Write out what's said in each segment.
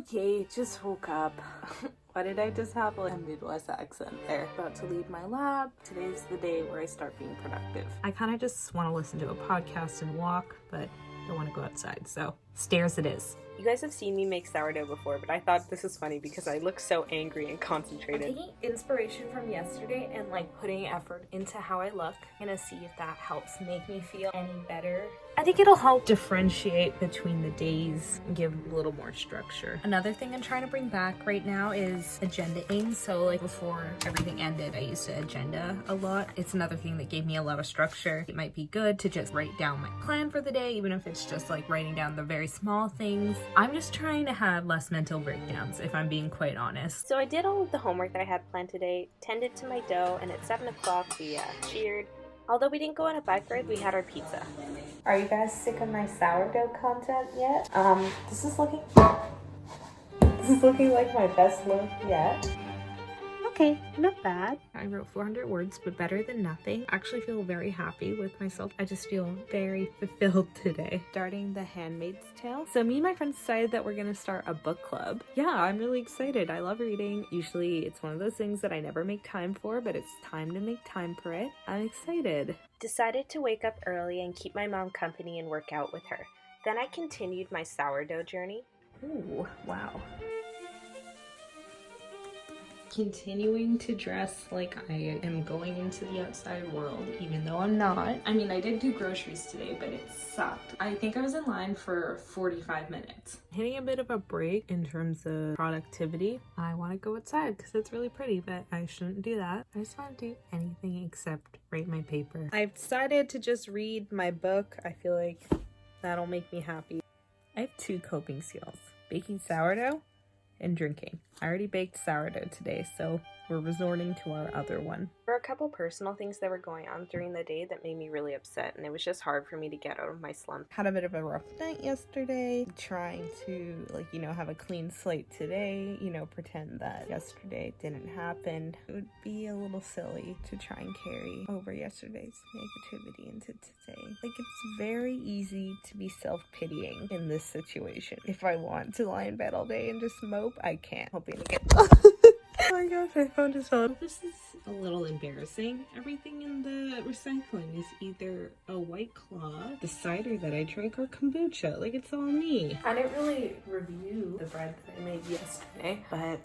Okay, just woke up. Why did I just have like a Midwest accent there? About to leave my lab. Today's the day where I start being productive. I kind of just want to listen to a podcast and walk, but I want to go outside, so stairs it is. You guys have seen me make sourdough before, but I thought this was funny because I look so angry and concentrated. I'm taking inspiration from yesterday and like putting effort into how I look. I'm gonna see if that helps make me feel any better. I think it'll help differentiate between the days and give a little more structure. Another thing I'm trying to bring back right now is agendaing. So like before everything ended, I used to agenda a lot. It's another thing that gave me a lot of structure. It might be good to just write down my plan for the day, even if it's just like writing down the very small things. I'm just trying to have less mental breakdowns, if I'm being quite honest. So I did all of the homework that I had planned today, tended to my dough, and at 7 o'clock we cheered. Although we didn't go on a bike ride, we had our pizza. Are you guys sick of my sourdough content yet? This is looking like my best look yet. Okay, not bad. I wrote 400 words, but better than nothing. I actually feel very happy with myself. I just feel very fulfilled today. Starting The Handmaid's Tale. So me and my friends decided that we're gonna start a book club. Yeah, I'm really excited. I love reading. Usually it's one of those things that I never make time for, but it's time to make time for it. I'm excited. Decided to wake up early and keep my mom company and work out with her. Then I continued my sourdough journey. Ooh, wow. Continuing to dress like I am going into the outside world, even though I'm not. I mean, I did do groceries today, but it sucked. I think I was in line for 45 minutes. Hitting a bit of a break in terms of productivity. I want to go outside because it's really pretty, but I shouldn't do that. I just want to do anything except write my paper. I've decided to just read my book. I feel like that'll make me happy. I have 2 coping skills: baking sourdough and drinking. I already baked sourdough today, so we're resorting to our other one. There were a couple personal things that were going on during the day that made me really upset, and it was just hard for me to get out of my slump. Had a bit of a rough night yesterday, trying to have a clean slate today, pretend that yesterday didn't happen. It would be a little silly to try and carry over yesterday's negativity into today. It's very easy to be self-pitying in this situation. If I want to lie in bed all day and just mope, I can't. Hoping to get oh my gosh, I found his phone. This is a little embarrassing. Everything in the recycling is either a White Claw, the cider that I drank, or kombucha. It's all me. I didn't really review the bread that I made yesterday, but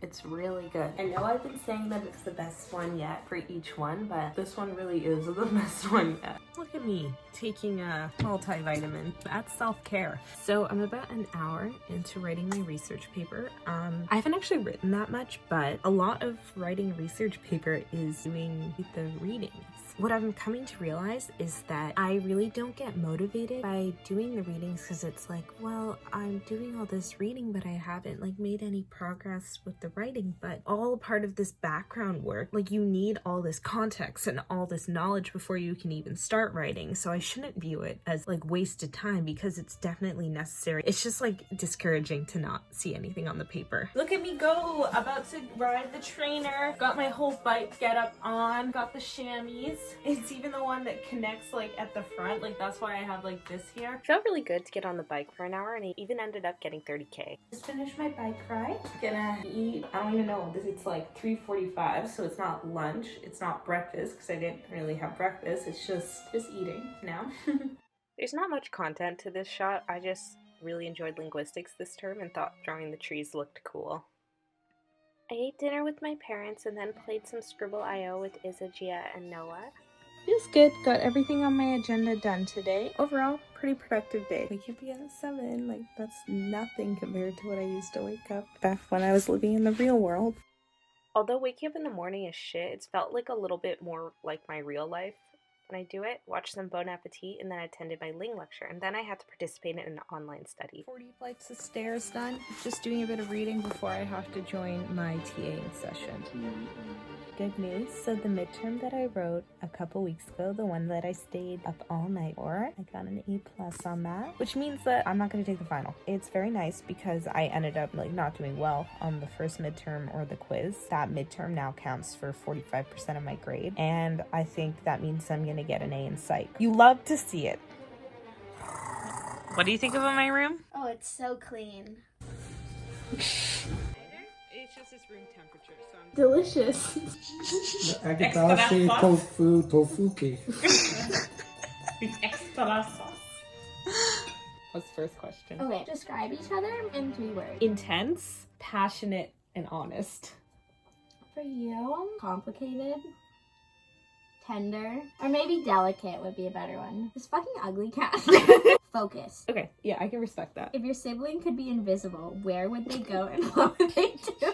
it's really good. I know I've been saying that it's the best one yet for each one, but this one really is the best one yet. Look at me taking a multivitamin. That's self-care. So I'm about an hour into writing my research paper. I haven't actually written that much, but a lot of writing a research paper is doing the readings. What I'm coming to realize is that I really don't get motivated by doing the readings because it's like, well, I'm doing all this reading, but I haven't made any progress with the writing. But all part of this background work, you need all this context and all this knowledge before you can even start writing. So I shouldn't view it as wasted time because it's definitely necessary. It's just discouraging to not see anything on the paper. Look at me go, about to ride the trainer. Got my whole bike get up on, got the chamois. It's even the one that connects at the front. That's why I have this here. It felt really good to get on the bike for an hour, and I even ended up getting 30K. Just finished my bike ride. Gonna eat, I don't even know, it's 3:45, so it's not lunch, it's not breakfast, because I didn't really have breakfast. It's just eating now. There's not much content to this shot. I just really enjoyed linguistics this term and thought drawing the trees looked cool. I ate dinner with my parents and then played some Scribble.io with Isagia and Noah. It was good. Got everything on my agenda done today. Overall, pretty productive day. Wake up again at 7. That's nothing compared to what I used to wake up back when I was living in the real world. Although waking up in the morning is shit, it's felt a little bit more like my real life. When I do it, watched some Bon Appetit, and then I attended my Ling lecture, and then I had to participate in an online study. 40 flights of stairs done. Just doing a bit of reading before I have to join my TAing session. Good news. So the midterm that I wrote a couple weeks ago, the one that I stayed up all night for, I got an A+ on that, which means that I'm not going to take the final. It's very nice because I ended up not doing well on the first midterm or the quiz. That midterm now counts for 45% of my grade, and I think that means I'm going to get an A in psych. You love to see it. What do you think about my room? Oh, it's so clean. It's just this room temperature, so I'm Delicious. Agatha say tofu cake. extra sauce. What's the first question? Okay, describe each other in 3 words. Intense, passionate, and honest. For you, complicated, tender, or maybe delicate would be a better one. This fucking ugly cat. Focus. Okay, yeah, I can respect that. If your sibling could be invisible, where would they go and what would they do?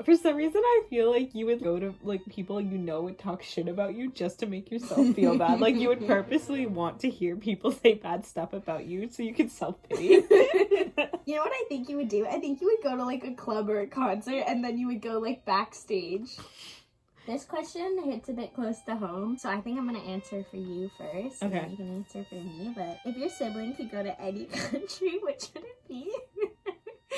For some reason, I feel like you would go to, like, people you know would talk shit about you just to make yourself feel bad. Like, you would purposely want to hear people say bad stuff about you so you could self-pity. You know what I think you would do? I think you would go to, like, a club or a concert, and then you would go, like, backstage. This question hits a bit close to home, so I think I'm going to answer for you first. And Okay. then you can answer for me, but if your sibling could go to any country, what should it be?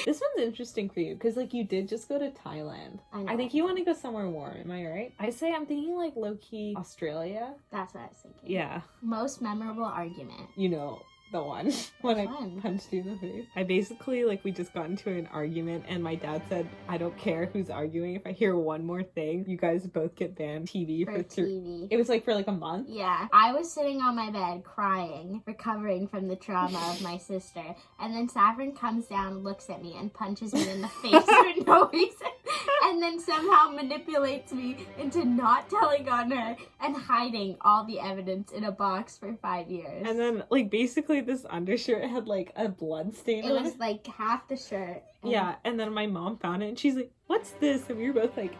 This one's interesting for you, because, like, you did just go to Thailand. I think you want to go somewhere warm, am I right? I say I'm thinking, like, low-key Australia. That's what I was thinking. Yeah. Most memorable argument. You know, the one when I Fun. punched you in the face. I basically, like, we just got into an argument and my dad said, I don't care who's arguing. If I hear one more thing, you guys both get banned TV For TV. It was like for like a month. Yeah. I was sitting on my bed crying, recovering from the trauma of my sister, and then Saffron comes down, looks at me, and punches me in the face for no reason, and then somehow manipulates me into not telling on her and hiding all the evidence in a box for 5 years. And then, like, basically this undershirt had like a blood stain It on was like half the shirt. Yeah, and then my mom found it and she's like, what's this? And we were both like,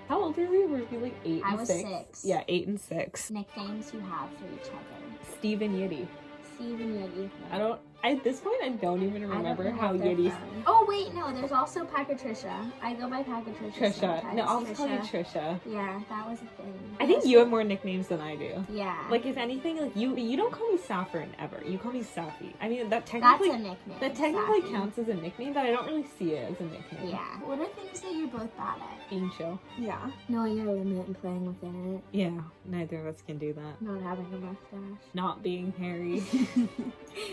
how old were we? Were we like 8 and 6? I was 6. Yeah, 8 and 6. Nicknames you have for each other. Steve and Yiddy. Steve and Yiddy. At this point, I don't even remember how Yiddy's. Oh, wait, no, there's also Patricia. I go by Patricia. Trisha. No, I'll call you Trisha. Yeah, that was a thing. I think you have more nicknames than I do. Yeah. Like, if anything, like, you don't call me Saffron ever. You call me Safi. I mean, that technically... That's a nickname. That technically Safi. counts as a nickname, but I don't really see it as a nickname. Yeah. What are things that you're both bad at? Being chill. Yeah. Knowing your limit and playing within it. Yeah, neither of us can do that. Not having a mustache. Not being hairy.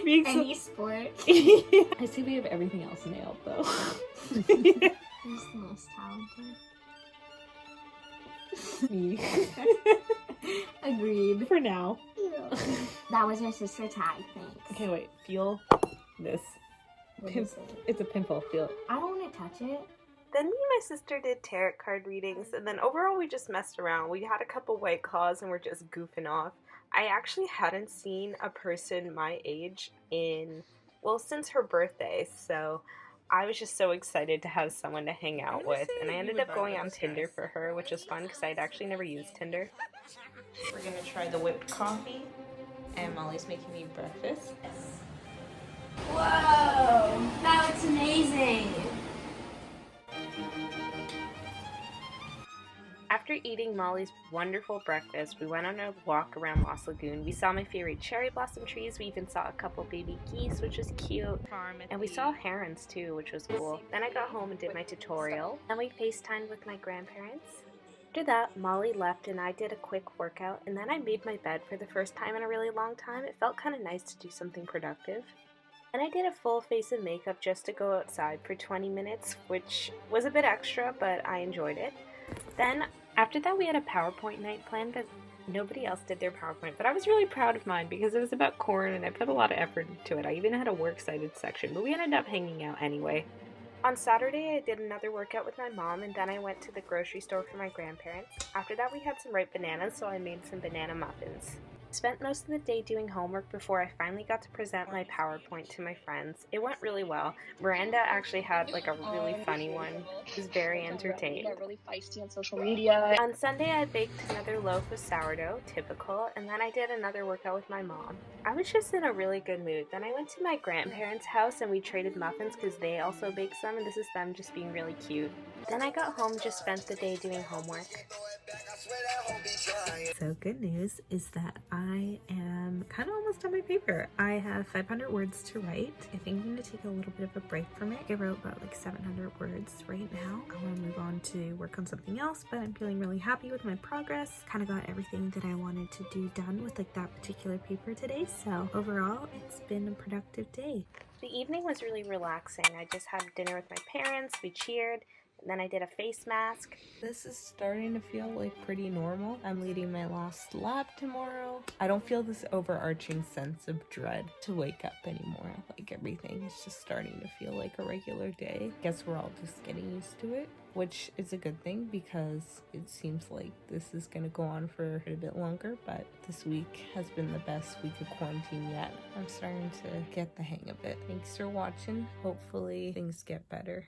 Being Any sport. I see we have everything else nailed, though. Who's the most talented? Me. Agreed. For now. That was your sister tag, thanks. Okay, wait. Feel this. What is it? It's a pimple. Feel it. I don't want to touch it. Then me and my sister did tarot card readings, and then overall we just messed around. We had a couple White Claws and we're just goofing off. I actually hadn't seen a person my age since her birthday, so I was just so excited to have someone to hang out with, and I ended up going on Tinder for her, which was fun because I'd actually never used Tinder. We're gonna try the whipped coffee, and Molly's making me breakfast. Whoa! That looks amazing! After eating Molly's wonderful breakfast, we went on a walk around Lost Lagoon. We saw my favorite cherry blossom trees. We even saw a couple baby geese, which was cute. And we saw herons too, which was cool. Then I got home and did my tutorial. Then we FaceTimed with my grandparents. After that, Molly left and I did a quick workout. And then I made my bed for the first time in a really long time. It felt kind of nice to do something productive. And I did a full face of makeup just to go outside for 20 minutes, which was a bit extra, but I enjoyed it. Then, after that, we had a PowerPoint night planned, but nobody else did their PowerPoint. But I was really proud of mine because it was about corn and I put a lot of effort into it. I even had a works cited section, but we ended up hanging out anyway. On Saturday, I did another workout with my mom, and then I went to the grocery store for my grandparents. After that, we had some ripe bananas, so I made some banana muffins. Spent most of the day doing homework before I finally got to present my PowerPoint to my friends. It went really well. Miranda actually had like a really funny one. She was very entertained. They're really feisty on social media. On Sunday, I baked another loaf of sourdough, typical, and then I did another workout with my mom. I was just in a really good mood. Then I went to my grandparents' house and we traded muffins because they also baked some, and this is them just being really cute. Then I got home and just spent the day doing homework. So good news is that I am kind of almost done my paper. I have 500 words to write. I think I'm gonna take a little bit of a break from it. I wrote about like 700 words right now. I want to move on to work on something else, but I'm feeling really happy with my progress. Kind of got everything that I wanted to do done with like that particular paper today. So overall, it's been a productive day. The evening was really relaxing. I just had dinner with my parents, we cheered, and then I did a face mask. This is starting to feel like pretty normal. I'm leading my last lab tomorrow. I don't feel this overarching sense of dread to wake up anymore. Like everything is just starting to feel like a regular day. Guess we're all just getting used to it, which is a good thing because it seems like this is gonna go on for a bit longer, but this week has been the best week of quarantine yet. I'm starting to get the hang of it. Thanks for watching. Hopefully things get better.